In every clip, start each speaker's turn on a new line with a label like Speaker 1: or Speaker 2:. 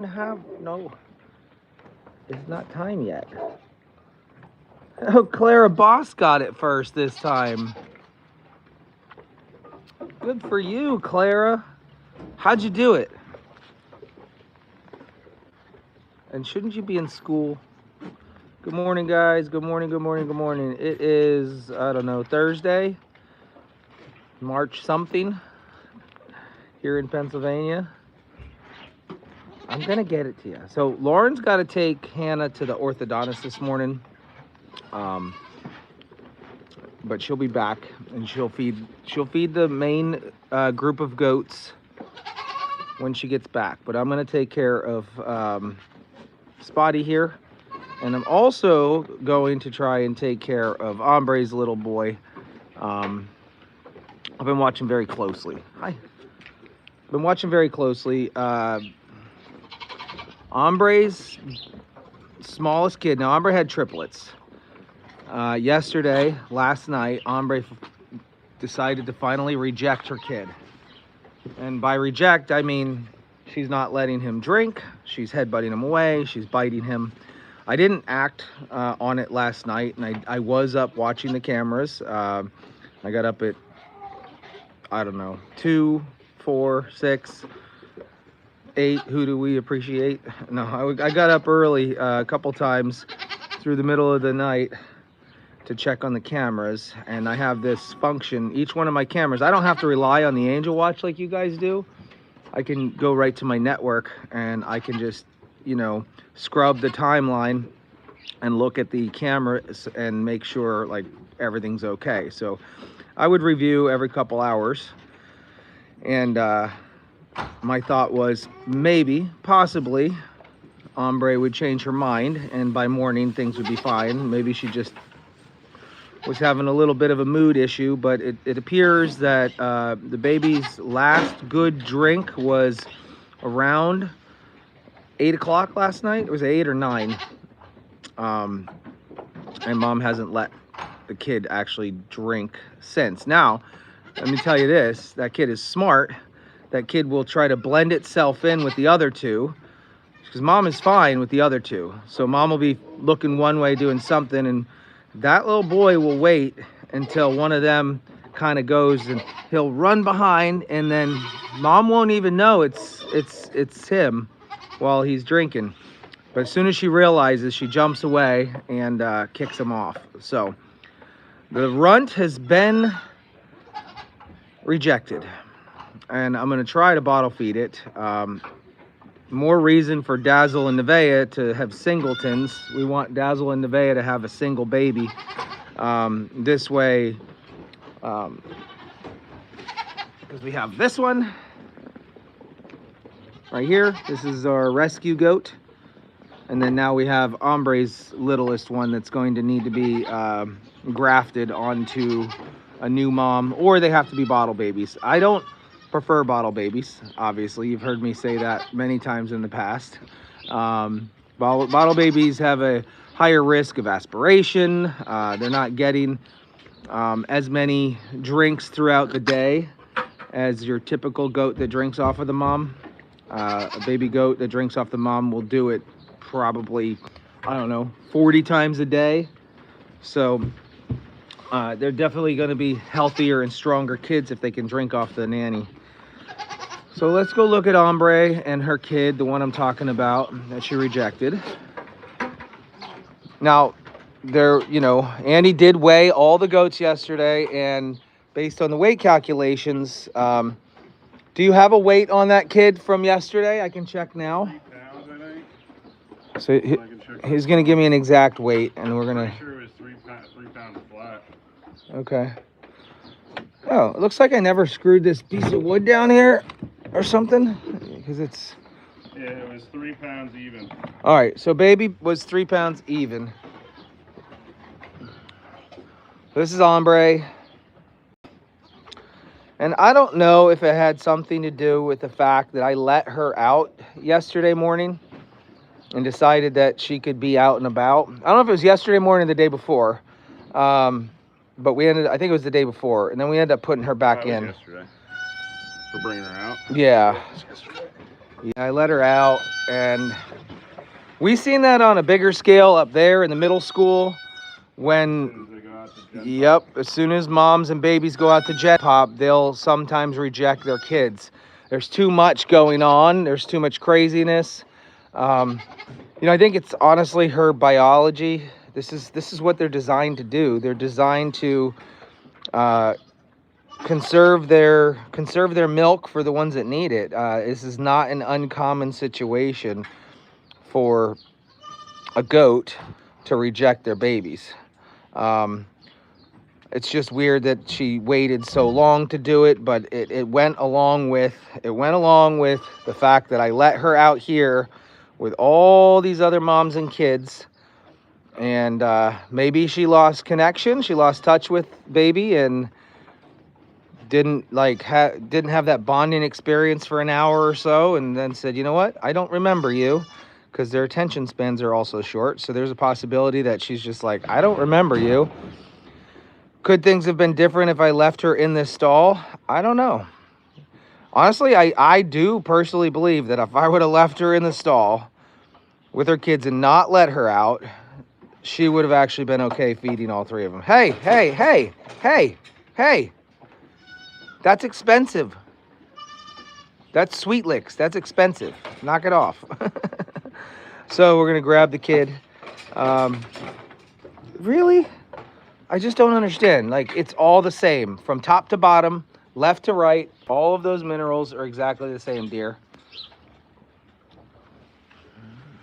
Speaker 1: No, it's not time yet. Oh, Clara Boss got it first this time. Good for you, Clara. How'd you do it? And shouldn't you be in school? Good morning, guys. Good morning, good morning, good morning. It is, I don't know, Thursday, March something, here in Pennsylvania. I'm gonna get it to you. So Lauren's got to take Hannah to the orthodontist this morning, but she'll be back and she'll feed the main group of goats when she gets back. But I'm gonna take care of Spotty here, and I'm also going to try and take care of Hombre's little boy. I've been watching very closely. Hi. Been watching very closely. Hombre's smallest kid. Now, Hombre had triplets. Last night, Hombre decided to finally reject her kid. And by reject, I mean she's not letting him drink. She's headbutting him away. She's biting him. I didn't act on it last night, and I was up watching the cameras. I got up at, I don't know, 2, 4, 6, 8. Who do we appreciate? No, I got up early a couple times through the middle of the night to check on the cameras, and I have this function. Each one of my cameras, I don't have to rely on the Angel Watch like you guys do. I can go right to my network and I can just, you know, scrub the timeline and look at the cameras and make sure like everything's okay. So I would review every couple hours, and my thought was maybe, possibly, Hombre would change her mind and by morning things would be fine. Maybe she just was having a little bit of a mood issue, but it appears that the baby's last good drink was around 8 o'clock last night. It was 8 or 9. And mom hasn't let the kid actually drink since. Now, let me tell you this, that kid is smart. That kid will try to blend itself in with the other two, because mom is fine with the other two. So mom will be looking one way, doing something, and that little boy will wait until one of them kind of goes, and he'll run behind, and then mom won't even know it's him while he's drinking. But as soon as she realizes, she jumps away and kicks him off. So the runt has been rejected, and I'm going to try to bottle feed it. More reason for Dazzle and Nevaeh to have singletons. We want Dazzle and Nevaeh to have a single baby. This way, because we have this one right here. This is our rescue goat. And then now we have Hombre's littlest one that's going to need to be grafted onto a new mom, or they have to be bottle babies. I don't prefer bottle babies, obviously. You've heard me say that many times in the past. Bottle babies have a higher risk of aspiration. They're not getting as many drinks throughout the day as your typical goat that drinks off of the mom. A baby goat that drinks off the mom will do it probably, I don't know, 40 times a day. So they're definitely going to be healthier and stronger kids if they can drink off the nanny. So let's go look at Hombre and her kid, the one I'm talking about that she rejected. Now, Andy did weigh all the goats yesterday, and based on the weight calculations, do you have a weight on that kid from yesterday? I can check now.
Speaker 2: 3 pounds, I think.
Speaker 1: So he's going to give me an exact weight, and we're going to...
Speaker 2: I'm sure it was 3 pounds flat.
Speaker 1: Okay. Oh, it looks like I never screwed this piece of wood down here or something, because it's...
Speaker 2: Yeah, it was 3 pounds even.
Speaker 1: All right, so baby was 3 pounds even. This is Hombre. And I don't know if it had something to do with the fact that I let her out yesterday morning and decided that she could be out and about. I don't know if it was yesterday morning or the day before. But I think it was the day before, and then we ended up putting her back in.
Speaker 2: Yesterday. For bringing her out?
Speaker 1: Yeah. Yeah, I let her out, and we seen that on a bigger scale up there in the middle school when, yep, as soon as moms and babies go out to jet pop, they'll sometimes reject their kids. There's too much going on. There's too much craziness. You know, I think it's honestly her biology. This is what they're designed to do. They're designed to conserve their milk for the ones that need it. This is not an uncommon situation for a goat to reject their babies. It's just weird that she waited so long to do it, but it went along with the fact that I let her out here with all these other moms and kids, and maybe she lost connection, she lost touch with baby, and didn't have that bonding experience for an hour or so, and then said, you know what, I don't remember you, because their attention spans are also short. So there's a possibility that she's just like, I don't remember you. Could things have been different if I left her in this stall? I don't know. Honestly, I do personally believe that if I would have left her in the stall with her kids and not let her out, she would have actually been okay feeding all three of them. Hey, hey, hey, hey, hey. That's expensive. That's Sweet Licks. That's expensive. Knock it off. So we're going to grab the kid. Really? I just don't understand. Like, it's all the same. From top to bottom, left to right, all of those minerals are exactly the same, dear.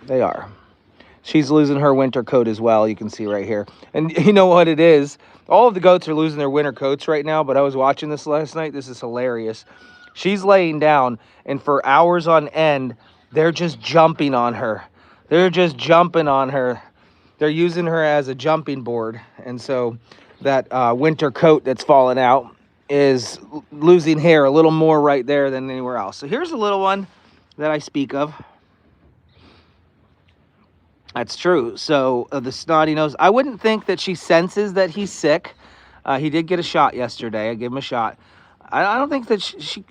Speaker 1: They are. She's losing her winter coat as well, you can see right here. And you know what it is? All of the goats are losing their winter coats right now, but I was watching this last night. This is hilarious. She's laying down, and for hours on end, they're just jumping on her. They're just jumping on her. They're using her as a jumping board. And so that winter coat that's fallen out is losing hair a little more right there than anywhere else. So here's a little one that I speak of. That's true. So the snotty nose, I wouldn't think that she senses that he's sick. He did get a shot yesterday. I gave him a shot. I don't think that she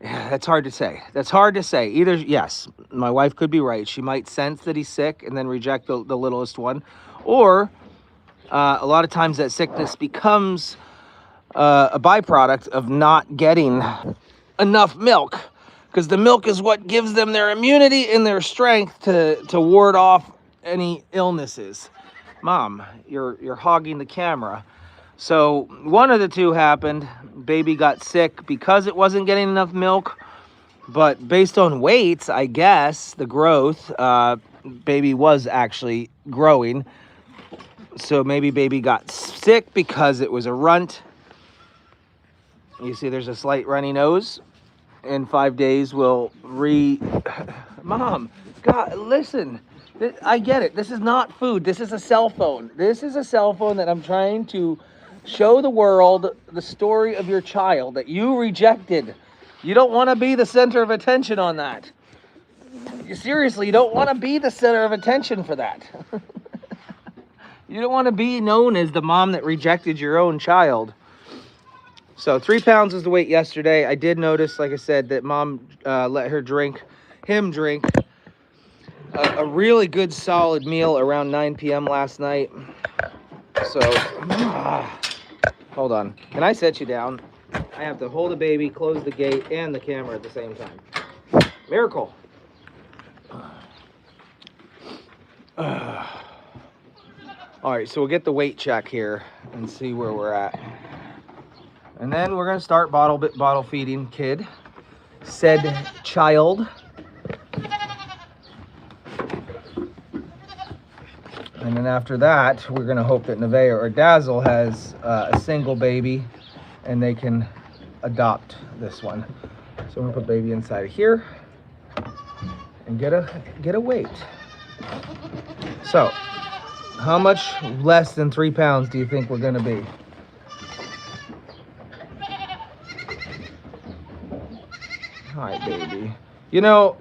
Speaker 1: yeah, that's hard to say. That's hard to say. Either, yes, my wife could be right. She might sense that he's sick and then reject the littlest one. Or a lot of times that sickness becomes a byproduct of not getting enough milk, because the milk is what gives them their immunity and their strength to ward off any illnesses. Mom, you're hogging the camera. So one of the two happened. Baby got sick because it wasn't getting enough milk. But based on weights, I guess, the growth, baby was actually growing. So maybe baby got sick because it was a runt. You see there's a slight runny nose. In 5 days we'll Mom, God, listen. I get it. This is not food. This is a cell phone. This is a cell phone that I'm trying to show the world the story of your child that you rejected. You don't want to be the center of attention on that. You seriously, you don't want to be the center of attention for that. You don't want to be known as the mom that rejected your own child. So 3 pounds was the weight yesterday. I did notice, like I said, that mom let him drink a really good solid meal around 9 p.m. last night. So, hold on. Can I set you down? I have to hold the baby, close the gate, and the camera at the same time. Miracle. All right, so we'll get the weight check here and see where we're at. And then we're going to start bottle feeding kid, said child. And then after that, we're going to hope that Nevaeh or Dazzle has a single baby and they can adopt this one. So we're going to put baby inside of here and get a weight. So, how much less than 3 pounds do you think we're going to be? Hi, baby. You know,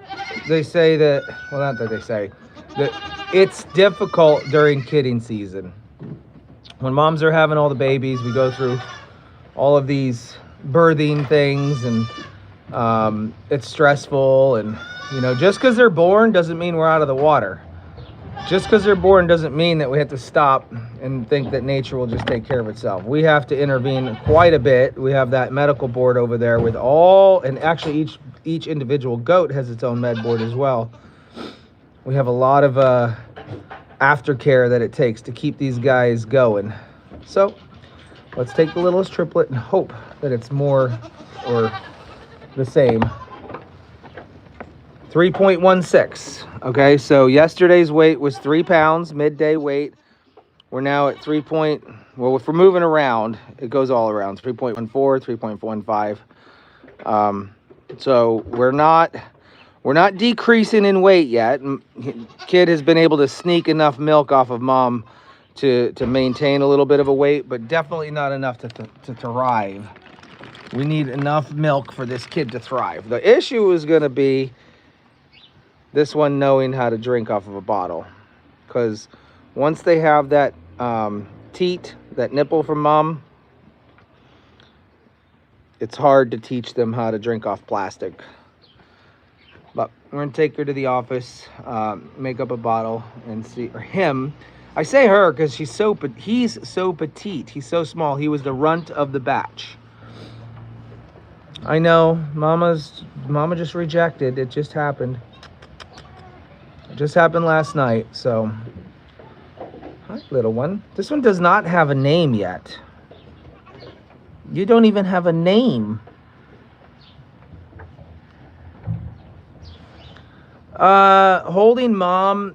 Speaker 1: they say that, well, not that they say, that it's difficult during kidding season. When moms are having all the babies, we go through all of these birthing things and It's stressful, and you know, just because they're born doesn't mean we're out of the water. Just because they're born doesn't mean that we have to stop and think that nature will just take care of itself. We have to intervene quite a bit. We have that medical board over there with all, and actually each individual goat has its own med board as well. We have a lot of aftercare that it takes to keep these guys going. So let's take the littlest triplet and hope that it's more or the same. 3.16. Okay, so yesterday's weight was 3 pounds, midday weight. We're now at well, if we're moving around, it goes all around. 3.14, 3.15. So we're not decreasing in weight yet. Kid has been able to sneak enough milk off of mom to maintain a little bit of a weight, but definitely not enough to thrive. We need enough milk for this kid to thrive. The issue is going to be this one knowing how to drink off of a bottle, because once they have that teat, that nipple from mom, it's hard to teach them how to drink off plastic. But we're gonna take her to the office, make up a bottle, and see, or him. I say her because he's so petite. He's so small. He was the runt of the batch. I know, Mama just rejected. It just happened. It just happened last night. So, hi, little one. This one does not have a name yet. You don't even have a name. Holding mom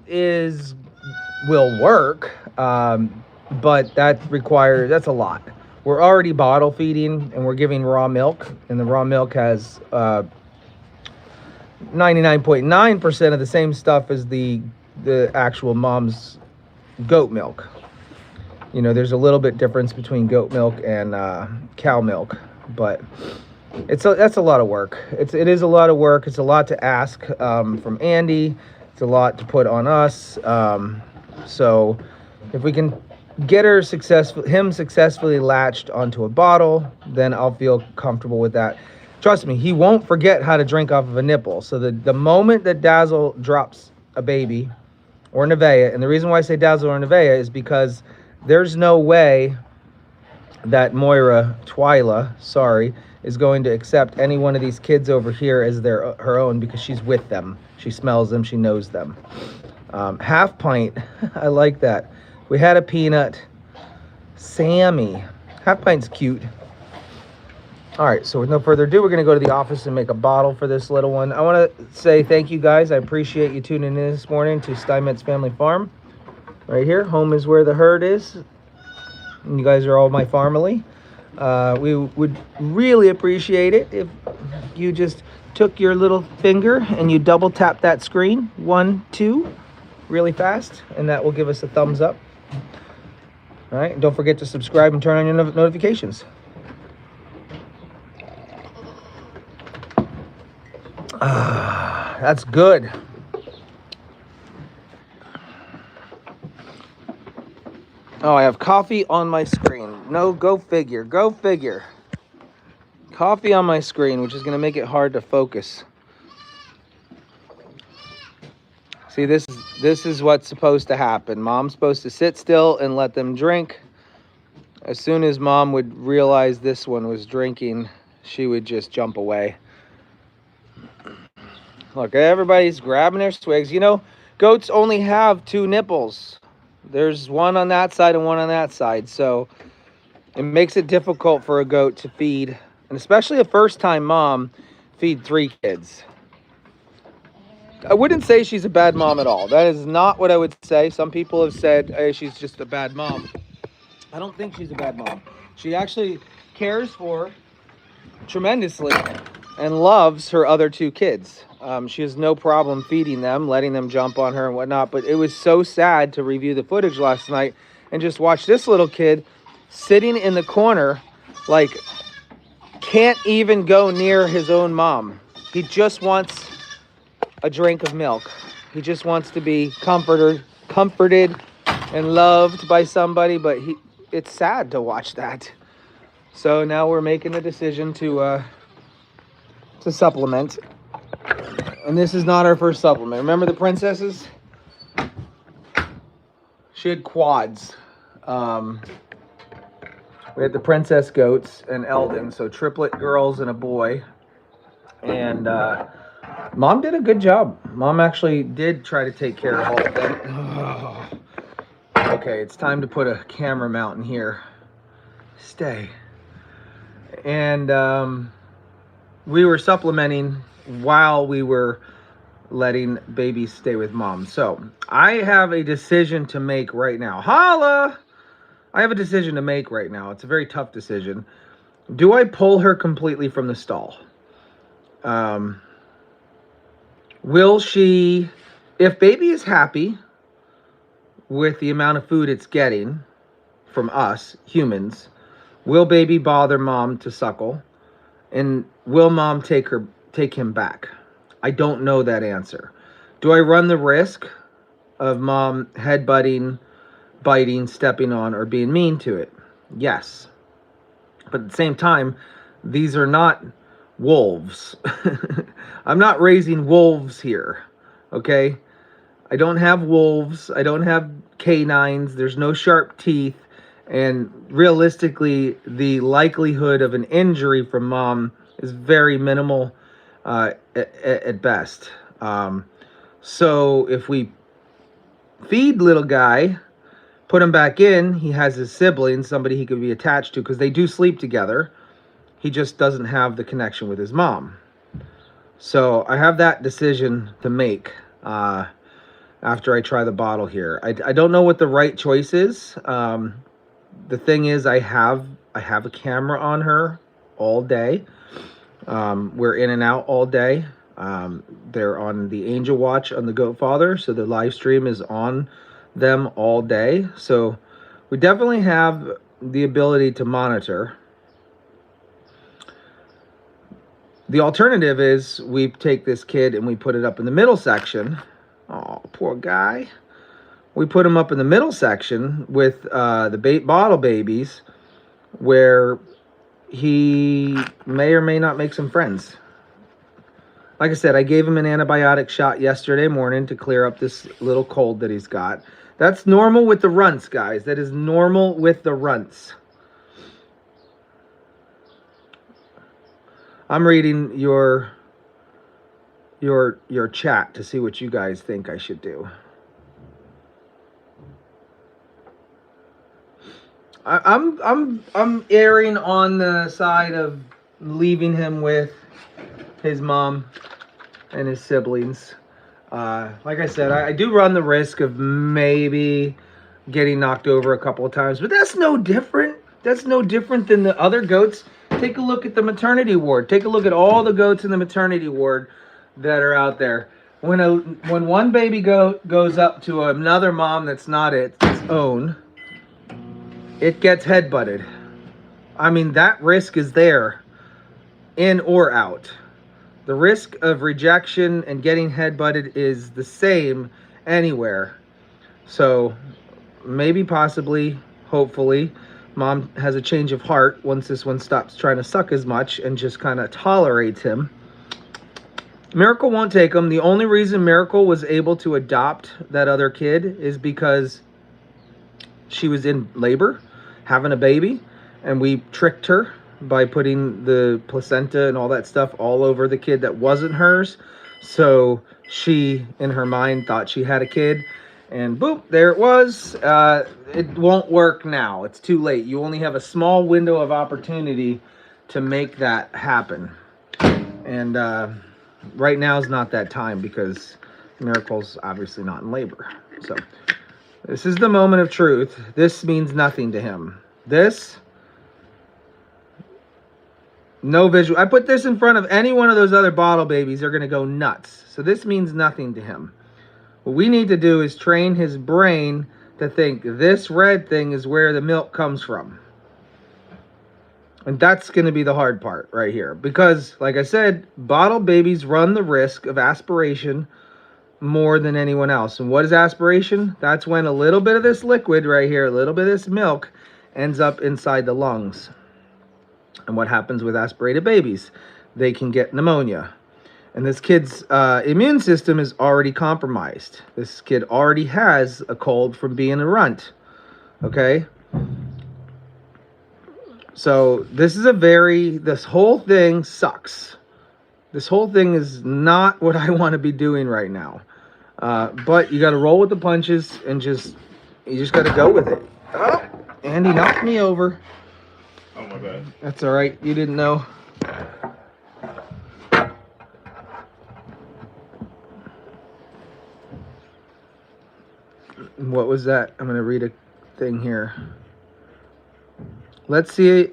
Speaker 1: will work, but that's a lot. We're already bottle feeding and we're giving raw milk, and the raw milk has 99.9% of the same stuff as the actual mom's goat milk. You know, there's a little bit difference between goat milk and cow milk, but that's a lot of work. It is a lot of work. It's a lot to ask from Andy. It's a lot to put on us. So if we can get him successfully latched onto a bottle, then I'll feel comfortable with that. Trust me, he won't forget how to drink off of a nipple. So the moment that Dazzle drops a baby or Nevaeh, and the reason why I say Dazzle or Nevaeh is because there's no way that Twyla, is going to accept any one of these kids over here as her own, because she's with them. She smells them. She knows them. Half pint. I like that. We had a peanut. Sammy. Half pint's cute. All right, so with no further ado, we're going to go to the office and make a bottle for this little one. I want to say thank you guys. I appreciate you tuning in this morning to Steinmetzfamilyfarm. Right here, home is where the herd is. And you guys are all my family. We would really appreciate it if you just took your little finger and you double tap that screen. 1, 2, really fast, and that will give us a thumbs up. All right, and don't forget to subscribe and turn on your notifications. That's good. Oh, I have coffee on my screen. No, go figure. Go figure. Coffee on my screen, which is going to make it hard to focus. See, this is what's supposed to happen. Mom's supposed to sit still and let them drink. As soon as mom would realize this one was drinking, she would just jump away. Look, everybody's grabbing their swigs. You know, goats only have 2 nipples. There's one on that side and one on that side. So it makes it difficult for a goat to feed, and especially a first-time mom, feed 3 kids. I wouldn't say she's a bad mom at all. That is not what I would say. Some people have said, hey, she's just a bad mom. I don't think she's a bad mom. She actually cares for tremendously and loves her other 2 kids. She has no problem feeding them, letting them jump on her and whatnot. But it was so sad to review the footage last night and just watch this little kid sitting in the corner, like, can't even go near his own mom. He just wants a drink of milk. He just wants to be comforted and loved by somebody, but it's sad to watch that. So now we're making a decision to to supplement. And this is not our first supplement. Remember the princesses? She had quads. We had the princess goats and Eldon, so triplet girls and a boy. And Mom did a good job. Mom actually did try to take care of all of them. Okay, it's time to put a camera mount in here. Stay. And we were supplementing while we were letting babies stay with Mom. So I have a decision to make right now. Holla! I have a decision to make right now. It's a very tough decision. Do I pull her completely from the stall? Will she, if baby is happy with the amount of food it's getting from us, humans, will baby bother Mom to suckle? And will Mom take him back? I don't know that answer. Do I run the risk of Mom headbutting, biting, stepping on, or being mean to it? Yes. But at the same time, these are not wolves. I'm not raising wolves here, okay? I don't have wolves. I don't have canines. There's no sharp teeth. And realistically, the likelihood of an injury from Mom is very minimal at best. So if we feed little guy, put him back in, he has his siblings, somebody he could be attached to, because they do sleep together. He just doesn't have the connection with his mom. So I have that decision to make after I try the bottle here. I don't know what the right choice is. The thing is, I have a camera on her all day. We're in and out all day. They're on the Angel Watch on the Goat Father, so the live stream is on them all day. So we definitely have the ability to monitor. The alternative is we take this kid and we put it up in the middle section. Oh, poor guy. We put him up in the middle section with the bottle babies, where he may or may not make some friends. Like I said, I gave him an antibiotic shot yesterday morning to clear up this little cold that he's got. That's normal with the runts, guys. That is normal with the runts. I'm reading your chat to see what you guys think I should do. I'm erring on the side of leaving him with his mom and his siblings. Like I said, I do run the risk of maybe getting knocked over a couple of times, but that's no different. That's no different than the other goats. Take a look at the maternity ward. Take a look at all the goats in the maternity ward that are out there. When one baby goat goes up to another mom that's not its own, it gets headbutted. I mean, that risk is there, in or out. The risk of rejection and getting headbutted is the same anywhere. So maybe, possibly, hopefully, Mom has a change of heart once this one stops trying to suck as much and just kind of tolerates him. Miracle won't take him. The only reason Miracle was able to adopt that other kid is because she was in labor, having a baby, and we tricked her by putting the placenta and all that stuff all over the kid that wasn't hers. So she, in her mind, thought she had a kid, and boop, there it was. It won't work now. It's too late. You only have a small window of opportunity to make that happen. And right now is not that time because Miracle's obviously not in labor. So this is the moment of truth. This means nothing to him. This, no visual. I put this in front of any one of those other bottle babies. They're going to go nuts. So this means nothing to him. What we need to do is train his brain to think this red thing is where the milk comes from. And that's going to be the hard part right here. Because, like I said, bottle babies run the risk of aspiration more than anyone else. And what is aspiration? That's when a little bit of this liquid right here, a little bit of this milk, ends up inside the lungs. And what happens with aspirated babies? they can get pneumonia. And this kid's immune system is already compromised. This kid already has a cold from being a runt. Okay? So this whole thing sucks. This whole thing is not what I want to be doing right now. But you got to roll with the punches and you just got to go with it. Oh, Andy knocked me over.
Speaker 2: Oh, my bad.
Speaker 1: That's all right. You didn't know. What was that? I'm going to read a thing here. Let's see.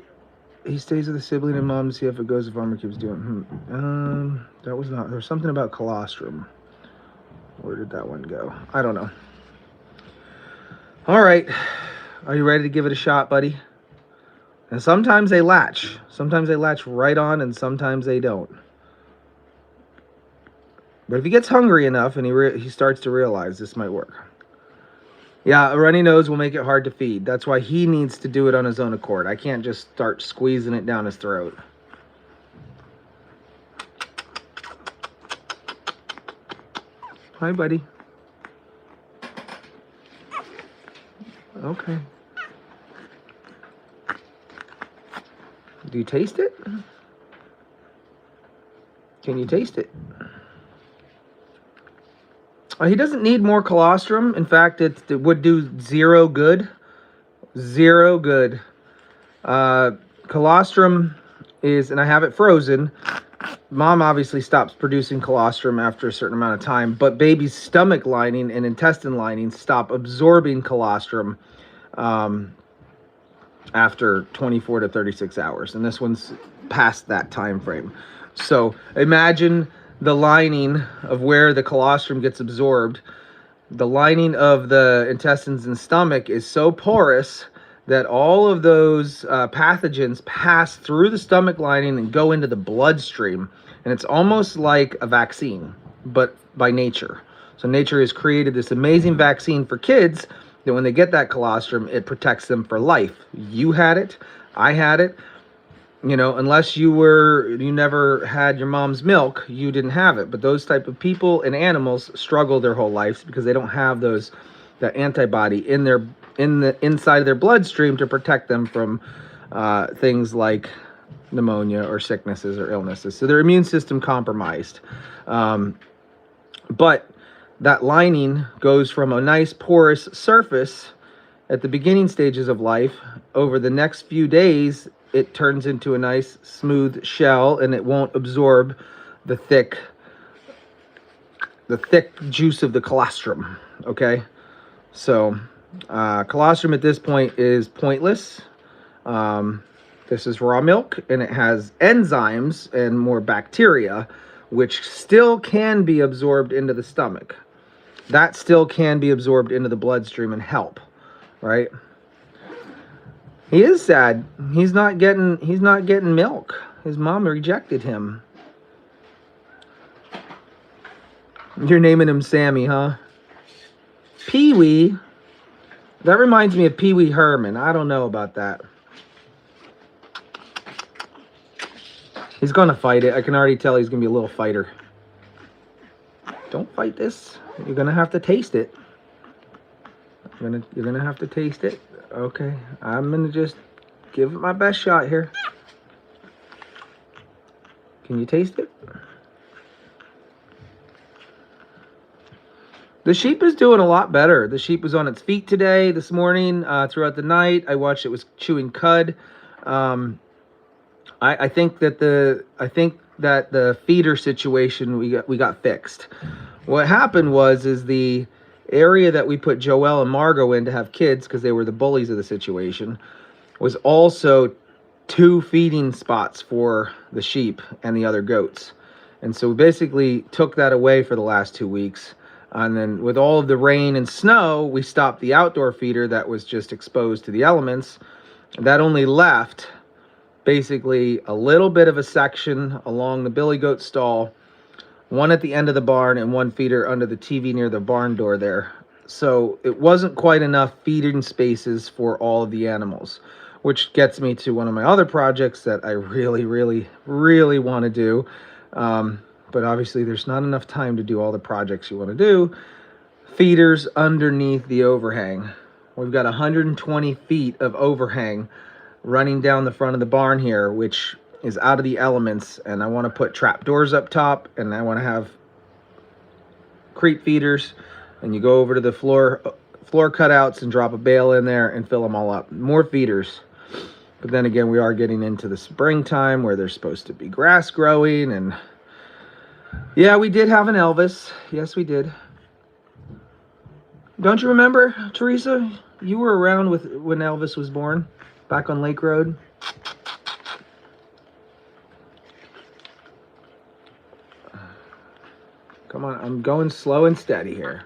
Speaker 1: He stays with a sibling and mom to see if it goes. The farmer keeps doing. That was not. There was something about colostrum. Where did that one go? I don't know. All right. Are you ready to give it a shot, buddy? And sometimes they latch. Sometimes they latch right on, and sometimes they don't. But if he gets hungry enough and he starts to realize this might work. Yeah, a runny nose will make it hard to feed. That's why he needs to do it on his own accord. I can't just start squeezing it down his throat. Hi, buddy. Okay. Do you taste it? Can you taste it? He doesn't need more colostrum. In fact, it would do zero good. Zero good. Colostrum is, and I have it frozen. Mom obviously stops producing colostrum after a certain amount of time, but baby's stomach lining and intestine lining stop absorbing colostrum after 24 to 36 hours. And this one's past that time frame. So imagine the lining of where the colostrum gets absorbed. The lining of the intestines and stomach is so porous that all of those pathogens pass through the stomach lining and go into the bloodstream. And it's almost like a vaccine, but by nature. So nature has created this amazing vaccine for kids that when they get that colostrum, it protects them for life. You had it. I had it. You know, unless you never had your mom's milk, you didn't have it. But those type of people and animals struggle their whole lives because they don't have that antibody in the inside of their bloodstream to protect them from things like pneumonia or sicknesses or illnesses. So their immune system compromised. But that lining goes from a nice porous surface at the beginning stages of life. Over the next few days, it turns into a nice smooth shell, and it won't absorb the thick juice of the colostrum. Okay, so colostrum at this point is pointless. This is raw milk, and it has enzymes and more bacteria, which still can be absorbed into the stomach. That still can be absorbed into the bloodstream and help, right? He is sad. He's not getting milk. His mom rejected him. You're naming him Sammy, huh? Pee-wee. That reminds me of Pee-wee Herman. I don't know about that. He's gonna fight it. I can already tell he's gonna be a little fighter. Don't fight this. You're gonna have to taste it. You're gonna have to taste it. Okay, I'm gonna just give it my best shot here. Can you taste it? The sheep is doing a lot better. The sheep was on its feet today, this morning, throughout the night. I watched it was chewing cud. I think that the feeder situation we got fixed. What happened was the area that we put Joelle and Margot in to have kids, because they were the bullies of the situation, was also 2 feeding spots for the sheep and the other goats. And so we basically took that away for the last 2 weeks. And then with all of the rain and snow, we stopped the outdoor feeder that was just exposed to the elements. That only left basically a little bit of a section along the billy goat stall, one at the end of the barn and one feeder under the TV near the barn door there. So it wasn't quite enough feeding spaces for all of the animals. which gets me to one of my other projects that I really, really, really want to do. But obviously there's not enough time to do all the projects you want to do. Feeders underneath the overhang. We've got 120 feet of overhang running down the front of the barn here, which is out of the elements, and I want to put trap doors up top, and I want to have creep feeders, and you go over to the floor cutouts and drop a bale in there and fill them all up. More feeders. But then again, we are getting into the springtime where there's supposed to be grass growing, and yeah, we did have an Elvis. Yes, we did. Don't you remember, Teresa? You were around when Elvis was born, back on Lake Road. Come on, I'm going slow and steady here.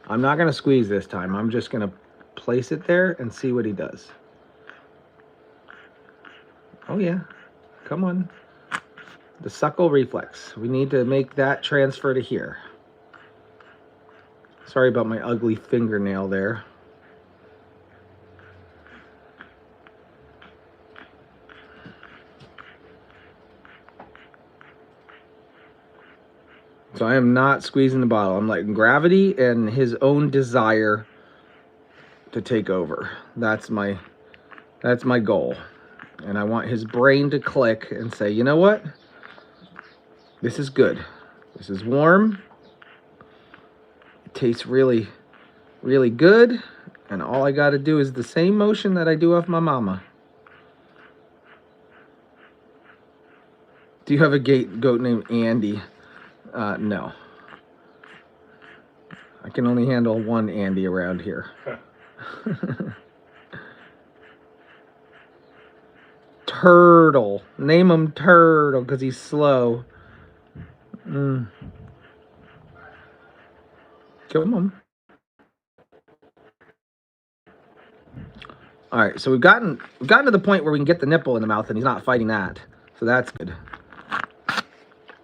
Speaker 1: I'm not going to squeeze this time. I'm just going to place it there and see what he does. Oh yeah, come on. The suckle reflex. We need to make that transfer to here. Sorry about my ugly fingernail there. So I am not squeezing the bottle. I'm letting gravity and his own desire to take over. That's my goal. And I want his brain to click and say, you know what? This is good. This is warm. It tastes really, really good. And all I got to do is the same motion that I do off my mama. Do you have a goat named Andy? No. I can only handle one Andy around here. Turtle. Name him Turtle because he's slow. Come on. All right, so we've gotten to the point where we can get the nipple in the mouth, and he's not fighting that, so that's good.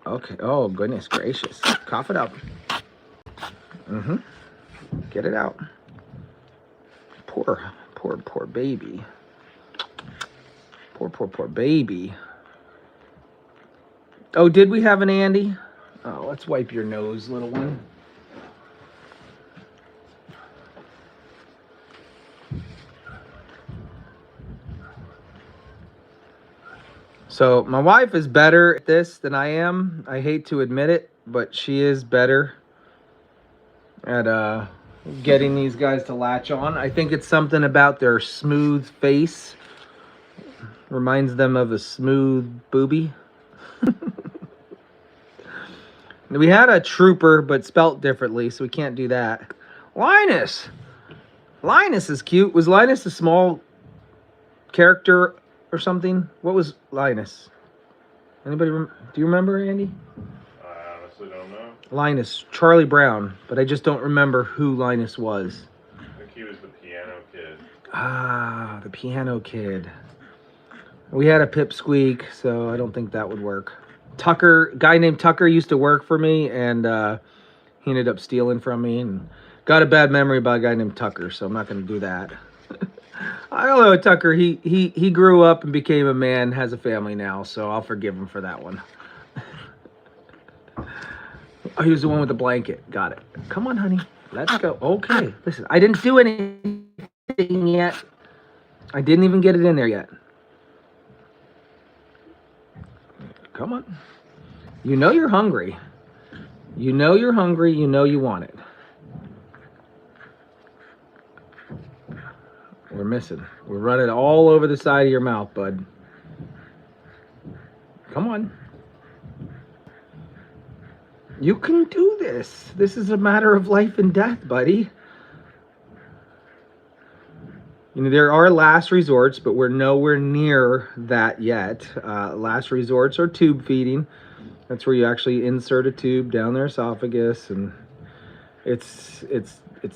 Speaker 1: Okay. Oh goodness gracious! Cough it up. Get it out. Poor baby. Poor baby. Oh, did we have an Andy? Oh, let's wipe your nose, little one. So my wife is better at this than I am. I hate to admit it, but she is better at getting these guys to latch on. I think it's something about their smooth face. Reminds them of a smooth booby. We had a trooper, but spelt differently, so we can't do that. Linus! Linus is cute. Was Linus a small character or something? What was Linus? Anybody? Do you remember, Andy?
Speaker 2: I honestly don't know.
Speaker 1: Linus, Charlie Brown, but I just don't remember who Linus was.
Speaker 2: I think he was the piano kid.
Speaker 1: Ah, the piano kid. We had a pipsqueak, so I don't think that would work. Tucker, guy named Tucker used to work for me, and he ended up stealing from me, and got a bad memory about a guy named Tucker, so I'm not going to do that. I don't know, Tucker. He grew up and became a man, has a family now, so I'll forgive him for that one. Oh, he was the one with the blanket. Got it. Come on, honey. Let's go. Okay. Listen, I didn't do anything yet. I didn't even get it in there yet. Come on. You know you're hungry. You know you're hungry. You know you want it. We're missing. We're running all over the side of your mouth, bud. Come on. You can do this. This is a matter of life and death, buddy. You know, there are last resorts, but we're nowhere near that yet. Last resorts are tube feeding. That's where you actually insert a tube down their esophagus, and it's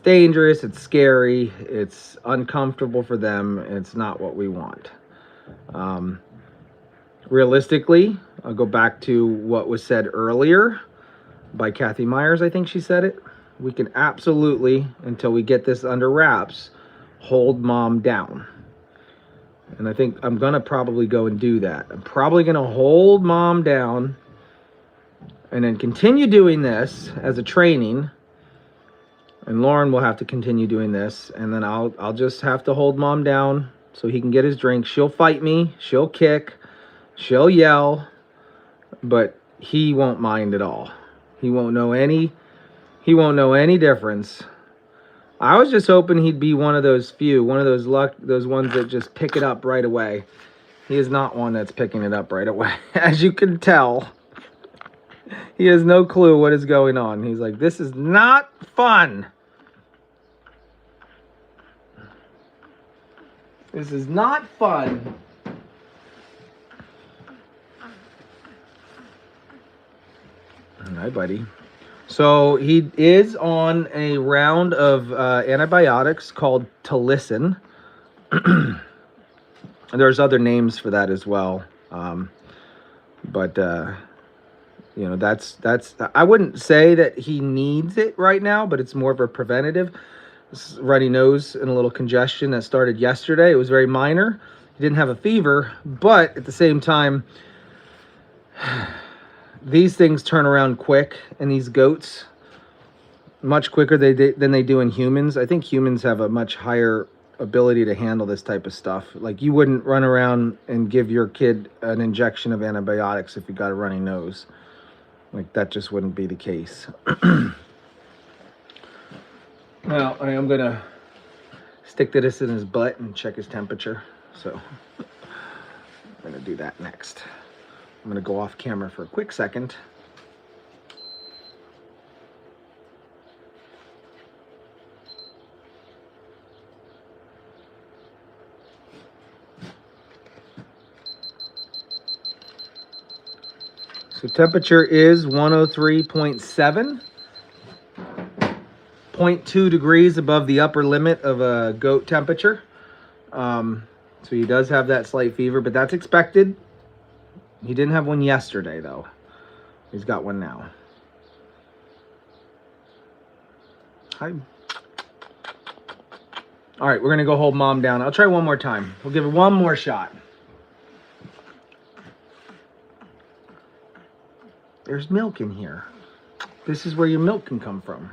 Speaker 1: dangerous, it's scary, it's uncomfortable for them, and it's not what we want. Realistically, I'll go back to what was said earlier by Kathy Myers, I think she said it. We can absolutely, until we get this under wraps, hold mom down. And I think I'm gonna probably go and do that. I'm probably gonna hold mom down and then continue doing this as a training. And Lauren will have to continue doing this, and then I'll just have to hold mom down so he can get his drink. She'll fight me, she'll kick, she'll yell, but he won't mind at all. He won't know any difference. I was just hoping he'd be one of those those ones that just pick it up right away. He is not one that's picking it up right away. As you can tell, he has no clue what is going on. He's like, this is not fun. This is not fun. Hi, buddy. So he is on a round of antibiotics called Talissin. There's other names for that as well. But you know, that's I wouldn't say that he needs it right now, but it's more of a preventative. Runny nose and a little congestion that started yesterday. It was very minor. He didn't have a fever, but at the same time, these things turn around quick, and these goats much quicker than they do in humans. I think humans have a much higher ability to handle this type of stuff. Like, you wouldn't run around and give your kid an injection of antibiotics if you got a runny nose. Like, that just wouldn't be the case. Now, I am going to stick this in his butt and check his temperature. So, I'm going to do that next. I'm going to go off camera for a quick second. So, temperature is 103.7. 0.2 degrees above the upper limit of a goat temperature. So he does have that slight fever, but that's expected. He didn't have one yesterday, though. He's got one now. Hi. All right, we're going to go hold mom down. I'll try one more time. We'll give her one more shot. There's milk in here. This is where your milk can come from.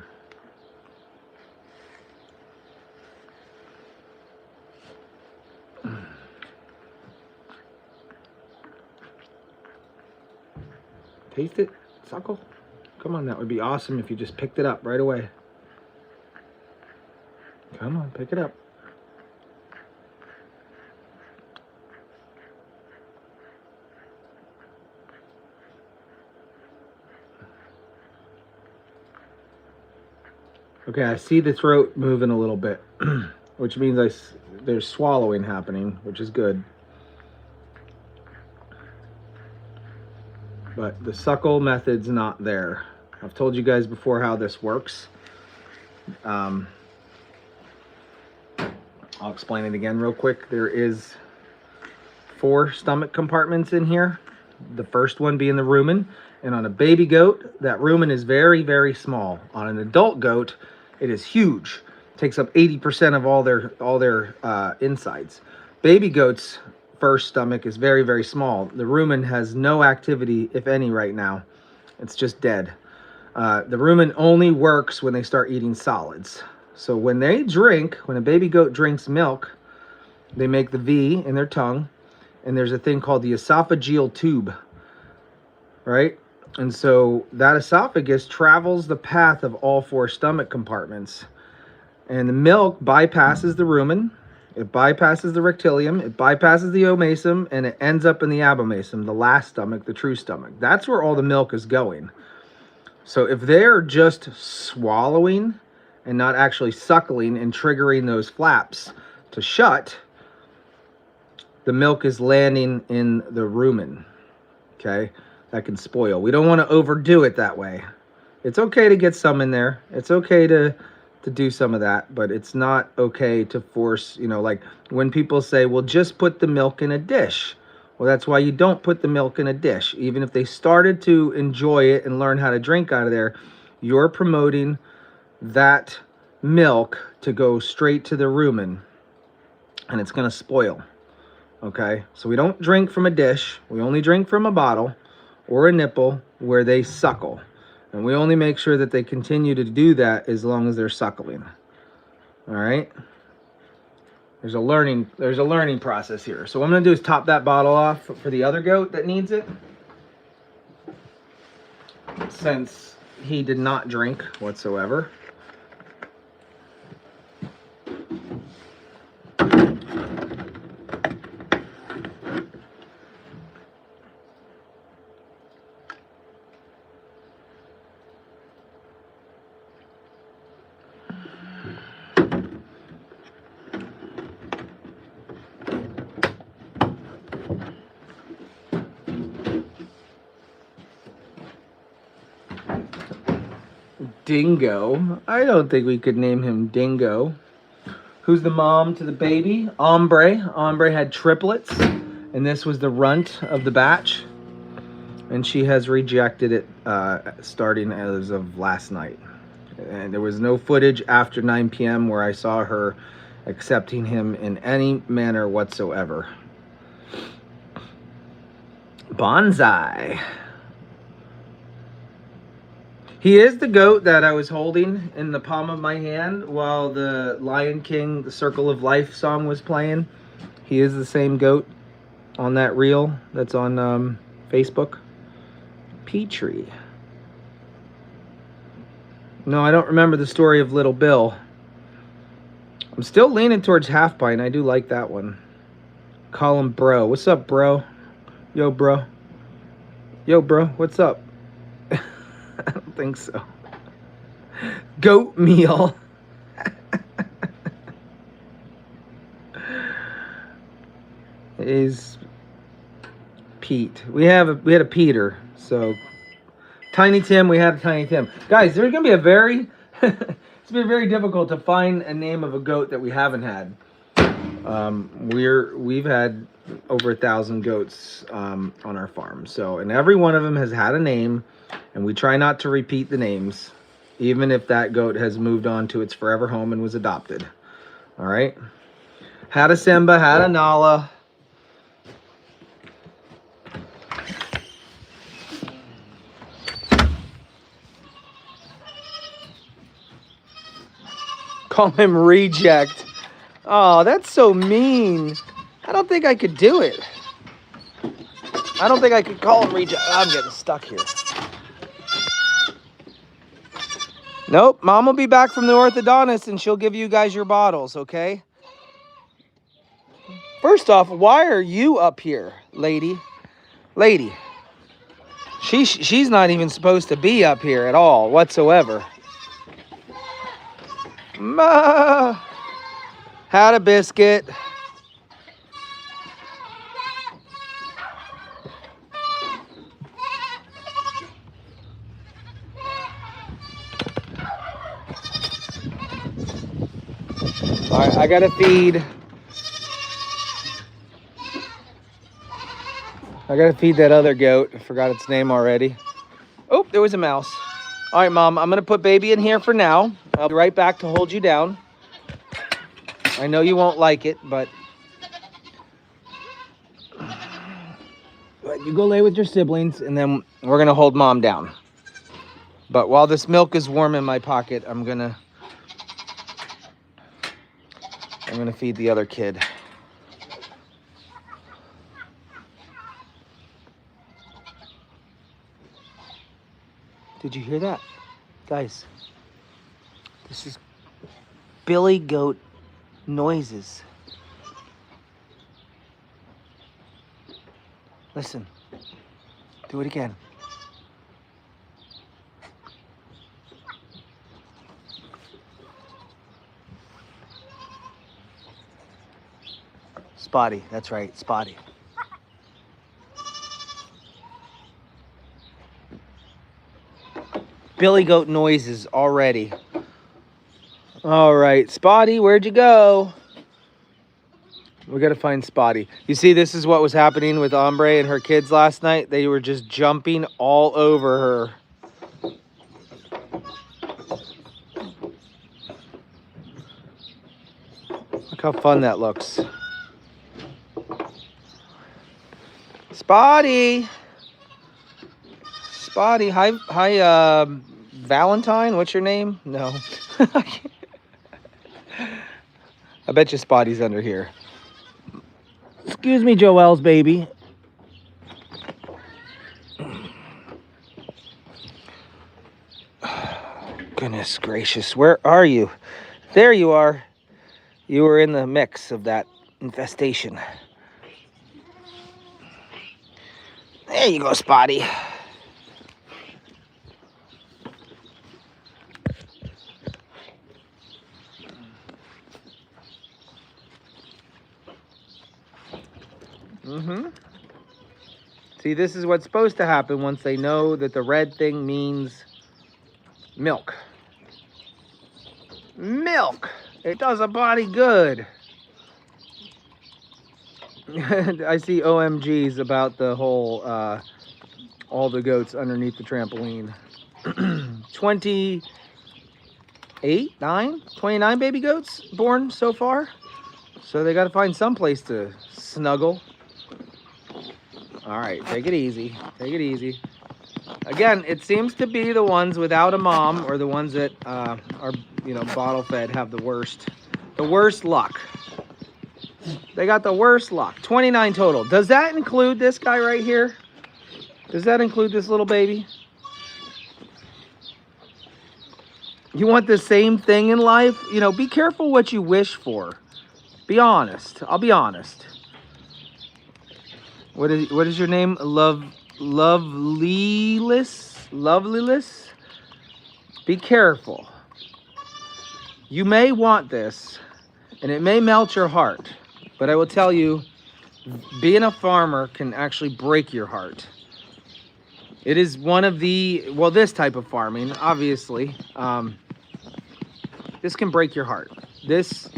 Speaker 1: Taste it, suckle. Come on, that would be awesome if you just picked it up right away. Come on, pick it up. Okay, I see the throat moving a little bit, which means there's swallowing happening, which is good. But the suckle method's not there. I've told you guys before how this works. I'll explain it again real quick. There is 4 stomach compartments in here. The first one being the rumen. And on a baby goat, that rumen is very, very small. On an adult goat, it is huge. It takes up 80% of all their insides. Baby goats' first stomach is very, very small. The rumen has no activity, if any, right now. It's just dead. The rumen only works when they start eating solids. So when they drink, when a baby goat drinks milk, they make the V in their tongue, and there's a thing called the esophageal tube, right? And so that esophagus travels the path of all 4 stomach compartments, and the milk bypasses the rumen. It bypasses the rectilium, it bypasses the omasum, and it ends up in the abomasum, the last stomach, the true stomach. That's where all the milk is going. So if they're just swallowing and not actually suckling and triggering those flaps to shut, the milk is landing in the rumen, okay? That can spoil. We don't want to overdo it that way. It's okay to get some in there. It's okay to do some of that, but it's not okay to force, you know, like when people say, well, just put the milk in a dish. Well, that's why you don't put the milk in a dish. Even if they started to enjoy it and learn how to drink out of there, you're promoting that milk to go straight to the rumen, and it's going to spoil. okay? So we don't drink from a dish. We only drink from a bottle or a nipple where they suckle. And we only make sure that they continue to do that as long as they're suckling. All right? There's a learning process here. So what I'm gonna do is top that bottle off for the other goat that needs it. Since he did not drink whatsoever. Dingo. I don't think we could name him Dingo. Who's the mom to the baby? Ombre. Ombre had triplets, and this was the runt of the batch. And she has rejected it starting as of last night. And there was no footage after 9 p.m. where I saw her accepting him in any manner whatsoever. Bonsai. He is the goat that I was holding in the palm of my hand while the Lion King, the Circle of Life song was playing. He is the same goat on that reel that's on Facebook. Petrie. No, I don't remember the story of Little Bill. I'm still leaning towards Half Pint. I do like that one. Call him bro. What's up, bro? Yo, bro. Yo, bro. What's up? I don't think so. Goat meal. Is Pete. We had a Peter. So Tiny Tim, we had a Tiny Tim. Guys, there's gonna be a very it's been very difficult to find a name of a goat that we haven't had. We've had over 1,000 goats on our farm. So, and every one of them has had a name, and we try not to repeat the names, even if that goat has moved on to its forever home and was adopted. All right. Had a Simba, had a Nala. Call him Reject. Oh, that's so mean. I don't think I could do it. I don't think I could call him Reject. I'm getting stuck here. Nope, Mom will be back from the orthodontist and she'll give you guys your bottles, okay? First off, why are you up here, lady? Lady. She's not even supposed to be up here at all whatsoever. Ma had a biscuit. All right, I gotta feed. I gotta feed that other goat. I forgot its name already. Oh, there was a mouse. All right, Mom, I'm gonna put baby in here for now. I'll be right back to hold you down. I know you won't like it, but you go lay with your siblings, and then we're gonna hold Mom down. But while this milk is warm in my pocket, I'm gonna feed the other kid. Did you hear that? Guys, this is Billy Goat noises. Listen, do it again. Spotty, that's right, Spotty. Billy Goat noises already. All right, Spotty, where'd you go? We gotta find Spotty. You see, this is what was happening with Ombre and her kids last night. They were just jumping all over her. Look how fun that looks. Spotty. Spotty. Hi, Valentine. What's your name? No. I bet you Spotty's under here. Excuse me, Joelle's baby. Goodness gracious, where are you? There you are. You were in the mix of that infestation. There you go, Spotty. See, this is what's supposed to happen once they know that the red thing means milk. Milk! It does a body good. I see OMGs about the whole, all the goats underneath the trampoline. 29 baby goats born so far. So they got to find some place to snuggle. All right, take it easy. Take it easy. Again, it seems to be the ones without a mom or the ones that are, you know, bottle fed have the worst luck. They got the worst luck. 29 total. Does that include this guy right here? Does that include this little baby? You want the same thing in life? You know, be careful what you wish for. Be honest. I'll be honest. What is your name? Lovelyless? Be careful. You may want this, and it may melt your heart. But I will tell you, being a farmer can actually break your heart. It is one of the, well, this type of farming, obviously, this can break your heart. This,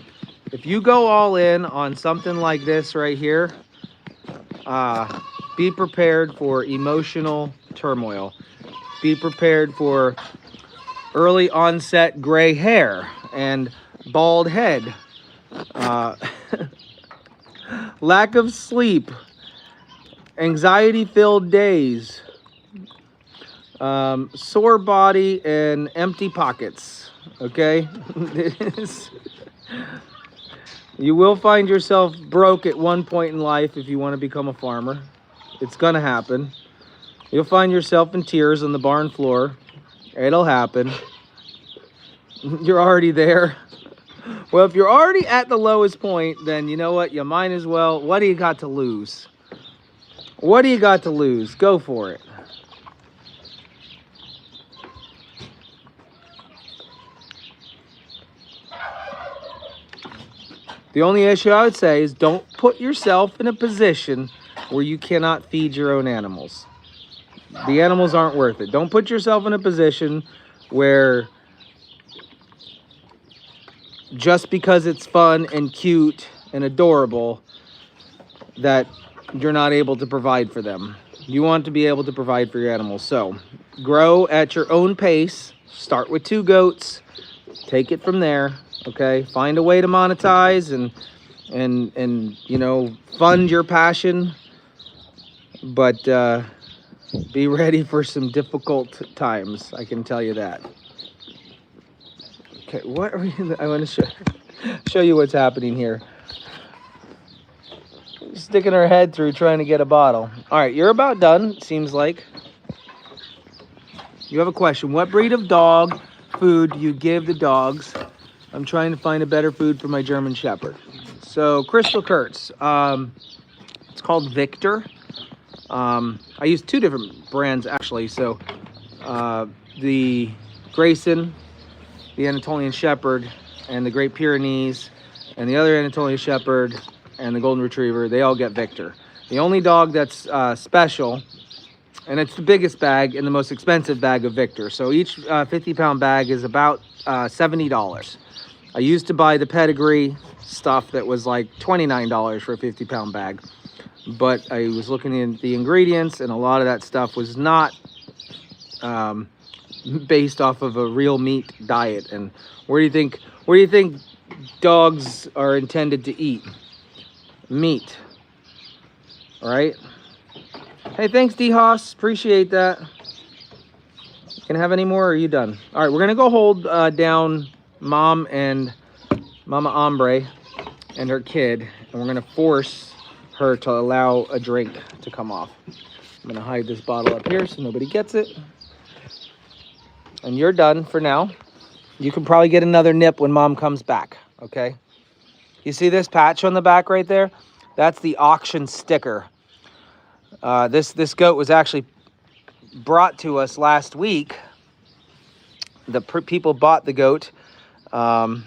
Speaker 1: if you go all in on something like this right here, be prepared for emotional turmoil. Be prepared for early onset gray hair and bald head. Lack of sleep. Anxiety-filled days. Sore body and empty pockets. Okay? You will find yourself broke at one point in life if you want to become a farmer. It's gonna happen. You'll find yourself in tears on the barn floor. It'll happen. You're already there. Well, if you're already at the lowest point, then you know what? You might as well. What do you got to lose? What do you got to lose? Go for it. The only issue I would say is don't put yourself in a position where you cannot feed your own animals. The animals aren't worth it. Don't put yourself in a position where just because it's fun and cute and adorable that you're not able to provide for them. You want to be able to provide for your animals. So grow at your own pace. Start with 2 goats. Take it from there. Okay, find a way to monetize and you know, fund your passion, but be ready for some difficult times. I can tell you that. Okay, what are we? I want to show you what's happening here. Sticking her head through trying to get a bottle. All right, you're about done. Seems like you have a question. What breed of dog food do you give the dogs? I'm trying to find a better food for my German Shepherd. So Crystal Kurtz, it's called Victor. I use 2 different brands actually. So the Grayson, the Anatolian Shepherd, and the Great Pyrenees, and the other Anatolian Shepherd and the Golden Retriever, they all get Victor. The only dog that's special, and it's the biggest bag and the most expensive bag of Victor. So each 50-pound bag is about $70. I used to buy the pedigree stuff that was like $29 for a 50-pound bag. But I was looking at the ingredients, and a lot of that stuff was not based off of a real meat diet. And where do you think dogs are intended to eat? Meat. All right? Hey, thanks, D-Hoss. Appreciate that. Can I have any more, or are you done? All right, we're going to go hold down Mom and Mama Ombre and her kid, and we're going to force her to allow a drink to come off. I'm going to hide this bottle up here so nobody gets it. And you're done for now. You can probably get another nip when Mom comes back, okay? You see this patch on the back right there? That's the auction sticker. This goat was actually brought to us last week. The people bought the goat, and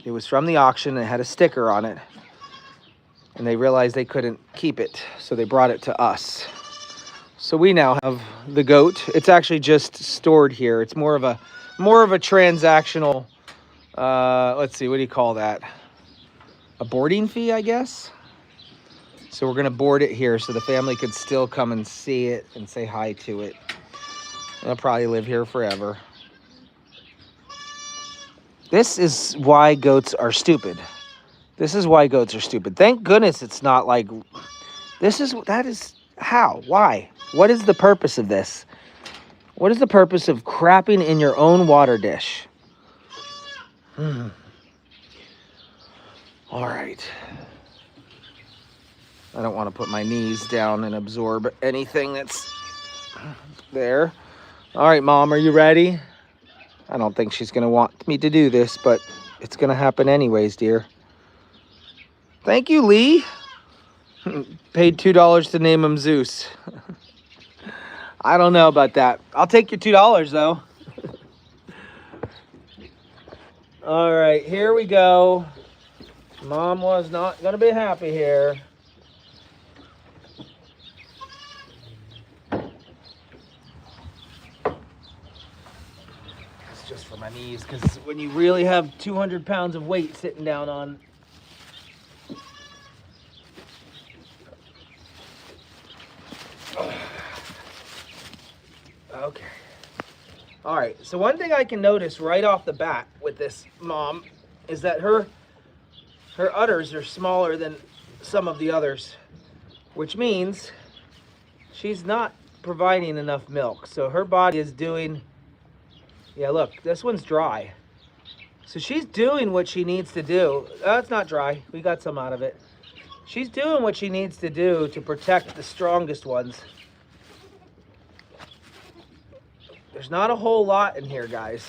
Speaker 1: it was from the auction. It had a sticker on it, and they realized they couldn't keep it, so they brought it to us. So we now have the goat. It's actually just stored here. It's more of a transactional. Let's see, what do you call that? A boarding fee, I guess. So we're gonna board it here so the family could still come and see it and say hi to it. It'll probably live here forever. This is why goats are stupid. This is why goats are stupid. Thank goodness it's not like, that is how, why? What is the purpose of this? What is the purpose of crapping in your own water dish? All right. I don't want to put my knees down and absorb anything that's there. All right, Mom, are you ready? I don't think she's going to want me to do this, but it's going to happen anyways, dear. Thank you, Lee. Paid $2 to name him Zeus. I don't know about that. I'll take your $2, though. All right, here we go. Mom was not going to be happy here. It's just for my knees, because when you really have 200 pounds of weight sitting down on... Okay. All right, so one thing I can notice right off the bat with this Mom is that her udders are smaller than some of the others, which means she's not providing enough milk. So her body is doing, yeah, look, this one's dry. So she's doing what she needs to do. Oh, it's not dry. We got some out of it. She's doing what she needs to do to protect the strongest ones. There's not a whole lot in here, guys.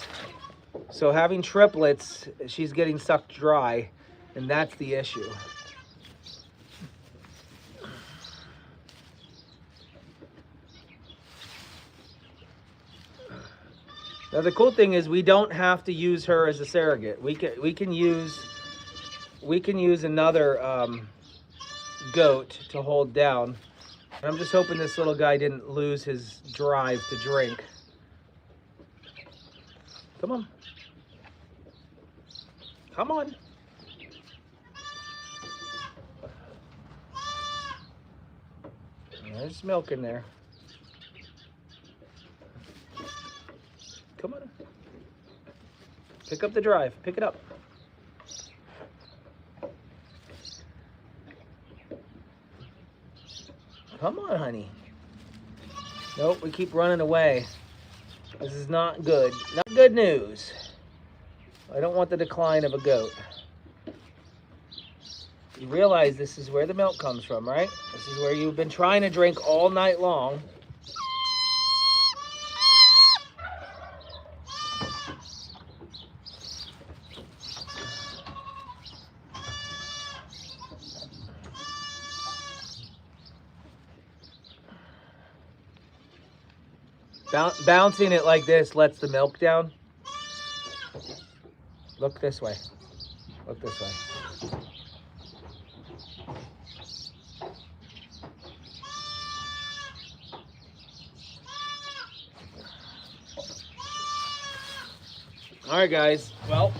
Speaker 1: So having triplets, she's getting sucked dry, and that's the issue. Now the cool thing is we don't have to use her as a surrogate. We can use another goat to hold down. And I'm just hoping this little guy didn't lose his drive to drink. Come on. Come on. There's milk in there. Come on. Pick up the drive. Pick it up. Come on, honey. Nope, we keep running away. This is not good. Not good news. I don't want the decline of a goat. You realize this is where the milk comes from, right? This is where you've been trying to drink all night long. Bouncing it like this lets the milk down. Look this way. Look this way. All right, guys. Well,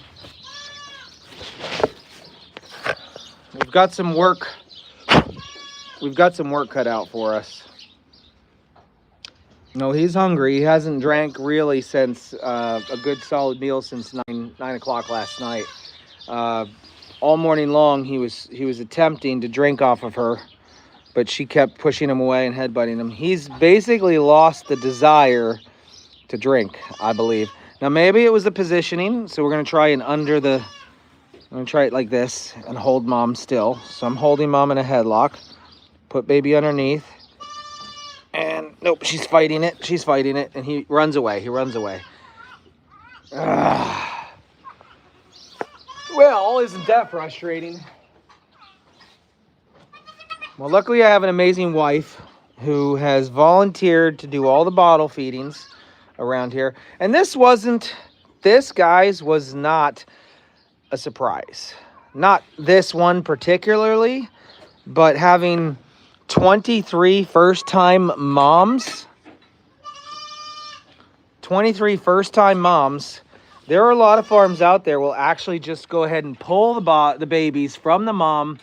Speaker 1: we've got some work. We've got some work cut out for us. No, he's hungry. He hasn't drank really since a good solid meal since 9 o'clock last night. All morning long, he was attempting to drink off of her, but she kept pushing him away and headbutting him. He's basically lost the desire to drink, I believe. Now maybe it was the positioning, so we're gonna try and I'm gonna try it like this and hold mom still. So I'm holding mom in a headlock, put baby underneath, and nope, she's fighting it, and he runs away, Well, isn't that frustrating? Well, luckily I have an amazing wife who has volunteered to do all the bottle feedings around here. And this, guys, was not a surprise. Not this one particularly, but having 23 first-time moms. 23 first-time moms. There are a lot of farms out there will actually just go ahead and pull the babies from the mom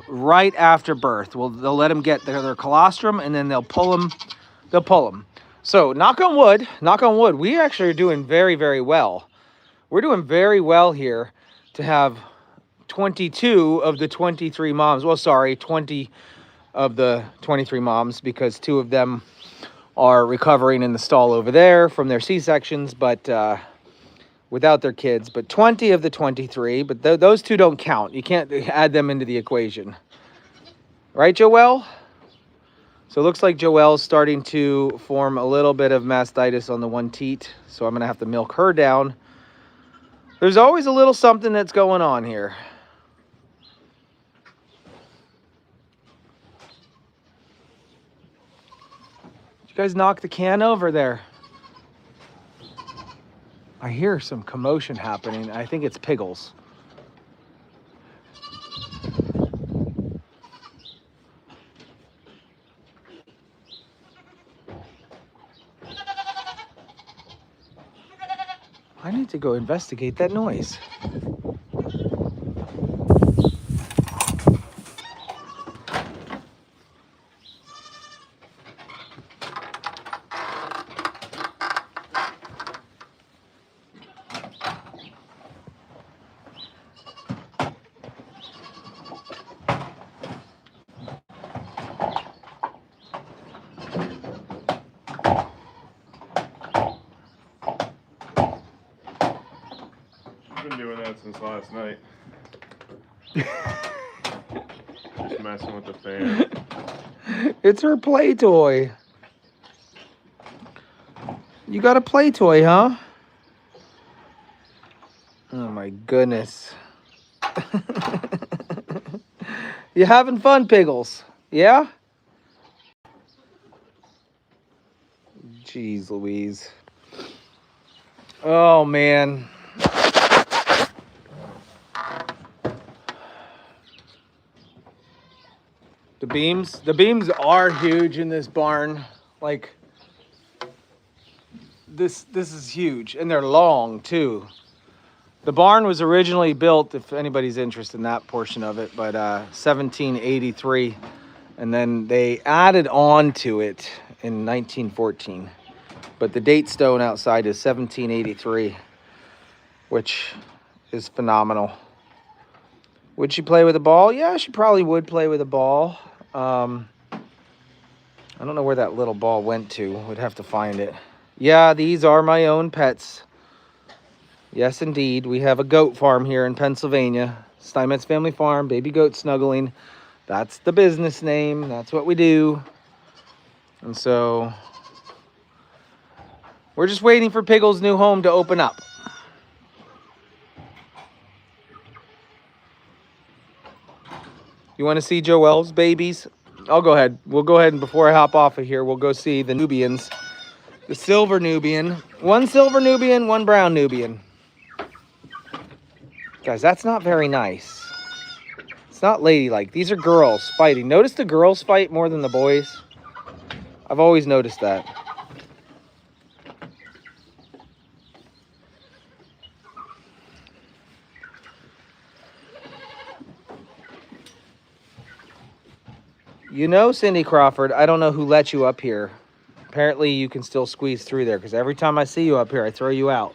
Speaker 1: right after birth. They'll let them get their colostrum, and then they'll pull them. So knock on wood, we actually are doing very, very well. We're doing very well here to have 22 of the 23 moms. Well, sorry, 20 of the 23 moms, because 2 of them are recovering in the stall over there from their C-sections, but without their kids. But 20 of the 23, but those 2 don't count. You can't add them into the equation. Right, Joelle? So it looks like Joelle's starting to form a little bit of mastitis on the one teat, so I'm going to have to milk her down. There's always a little something that's going on here. Did you guys knock the can over there? I hear some commotion happening. I think it's Piggles. I need to go investigate that noise.
Speaker 2: Been doing that since last night. Just messing with the fan.
Speaker 1: It's her play toy. You got a play toy, huh? Oh my goodness. You having fun, Piggles? Yeah? Jeez Louise. Oh man. The beams are huge in this barn. Like this is huge, and they're long too. The barn was originally built, if anybody's interested in that portion of it, but 1783, and then they added on to it in 1914. But the date stone outside is 1783, which is phenomenal. Would she play with a ball? Yeah, she probably would play with a ball. I don't know where that little ball went to. We'd have to find it. Yeah, these are my own pets. Yes, indeed. We have a goat farm here in Pennsylvania. Steinmetzfamilyfarm, baby goat snuggling. That's the business name. That's what we do. And so we're just waiting for Piggles' new home to open up. You want to see Joelle's babies? I'll go ahead. We'll go ahead, and before I hop off of here, we'll go see the Nubians. The silver Nubian. One silver Nubian, one brown Nubian. Guys, that's not very nice. It's not ladylike. These are girls fighting. Notice the girls fight more than the boys. I've always noticed that. You know, Cindy Crawford, I don't know who let you up here. Apparently you can still squeeze through there, because every time I see you up here, I throw you out.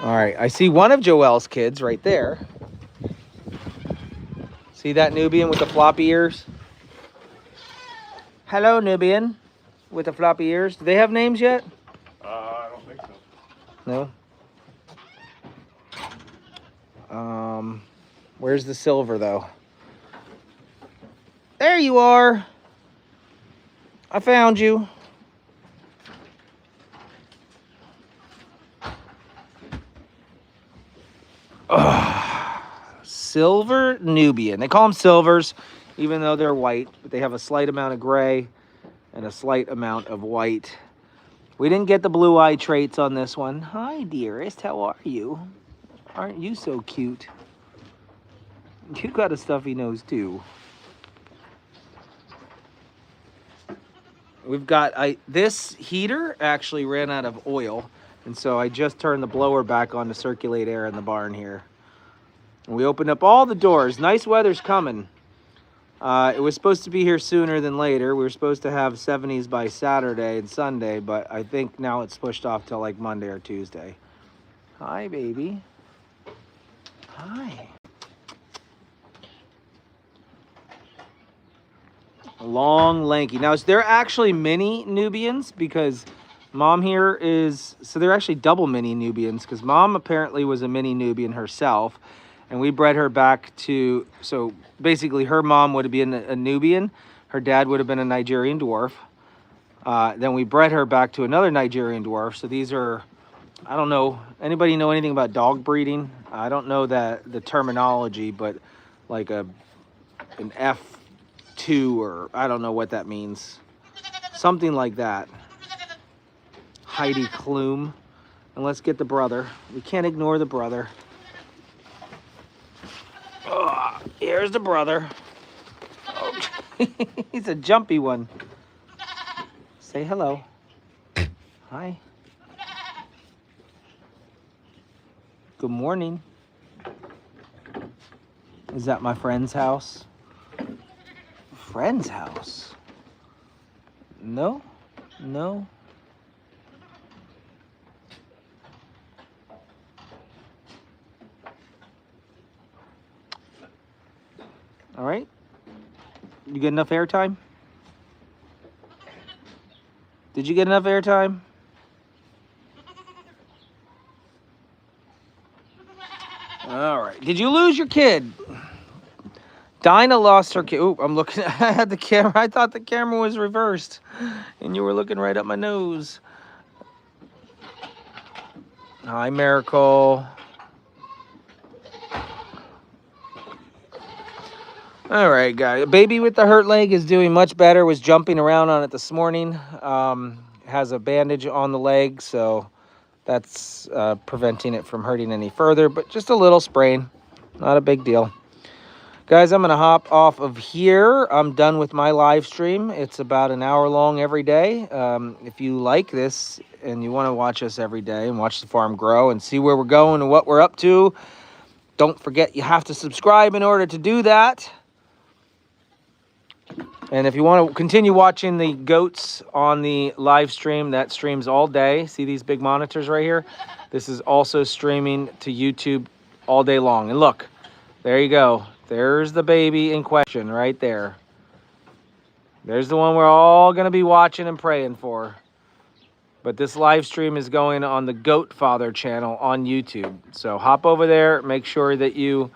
Speaker 1: All right, I see one of Joelle's kids right there. See that Nubian with the floppy ears? Hello, Nubian with the floppy ears. Do they have names yet?
Speaker 2: I don't think so.
Speaker 1: No. Where's the silver though? There you are. I found you. Silver Nubian. They call them silvers, even though they're white, but they have a slight amount of gray and a slight amount of white. We didn't get the blue eye traits on this one. Hi, dearest. How are you? Aren't you so cute? You got a stuffy nose too. We've got this heater actually ran out of oil, and so I just turned the blower back on to circulate air in the barn here. And we opened up all the doors. Nice weather's coming. It was supposed to be here sooner than later. We were supposed to have 70s by Saturday and Sunday, but I think now it's pushed off till like Monday or Tuesday. Hi, baby. Hi. Long, lanky. Now, they're actually mini Nubians because Mom here is... So they're actually double mini Nubians because Mom apparently was a mini Nubian herself. And we bred her back to... So basically her mom would have been a Nubian. Her dad would have been a Nigerian dwarf. Then we bred her back to another Nigerian dwarf. So these are... I don't know. Anybody know anything about dog breeding? I don't know the terminology, but like an F2 or I don't know what that means. Something like that. Heidi Klum. And let's get the brother. We can't ignore the brother. Oh, here's the brother. Oh, he's a jumpy one. Say hello. Hi. Good morning. Is that my friend's house? Friend's house? No? No? All right. You get enough airtime? Did you get enough airtime? All right. Did you lose your kid? Dinah lost her kid. Ooh, I'm looking at the camera. I thought the camera was reversed, and you were looking right up my nose. Hi, Miracle. All right, guys. Baby with the hurt leg is doing much better. Was jumping around on it this morning. Has a bandage on the leg, so that's preventing it from hurting any further, but just a little sprain. Not a big deal. Guys, I'm going to hop off of here. I'm done with my live stream. It's about an hour long every day. If you like this and you want to watch us every day and watch the farm grow and see where we're going and what we're up to, don't forget you have to subscribe in order to do that. And if you want to continue watching the goats on the live stream, that streams all day. See these big monitors right here? This is also streaming to YouTube all day long. And look, there you go. There's the baby in question right there. There's the one we're all going to be watching and praying for. But this live stream is going on the Goat Father channel on YouTube. So hop over there. Make sure that you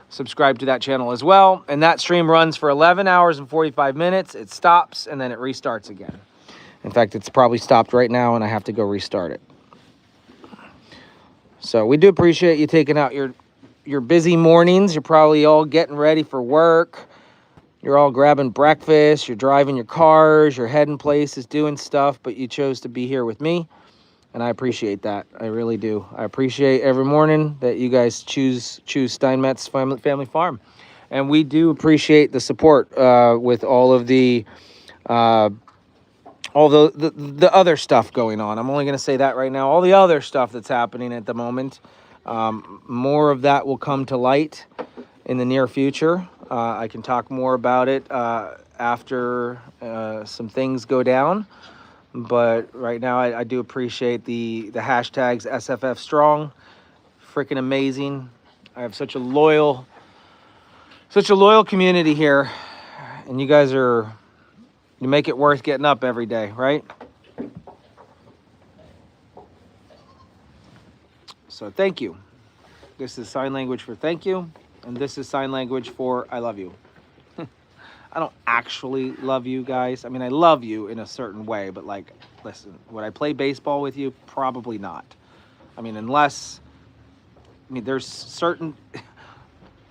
Speaker 1: subscribe to that channel as well. And that stream runs for 11 hours and 45 minutes. It stops and then it restarts again. In fact, it's probably stopped right now and I have to go restart it. So we do appreciate you taking out your busy mornings. You're probably all getting ready for work. You're all grabbing breakfast. You're driving your cars. You're heading places, doing stuff. But you chose to be here with me. And I appreciate that. I really do. I appreciate every morning that you guys choose Steinmetzfamilyfarm. And we do appreciate the support with all of the other stuff going on. I'm only going to say that right now. All the other stuff that's happening at the moment. More of that will come to light in the near future. I can talk more about it after some things go down. But right now, I do appreciate the hashtags SFF Strong. Freaking amazing. I have such a loyal Such a loyal community here, and you guys you make it worth getting up every day, right? So thank you. This is sign language for thank you, and this is sign language for I love you. I don't actually love you guys. I mean, I love you in a certain way, but like, listen, would I play baseball with you? Probably not. I mean, there's certain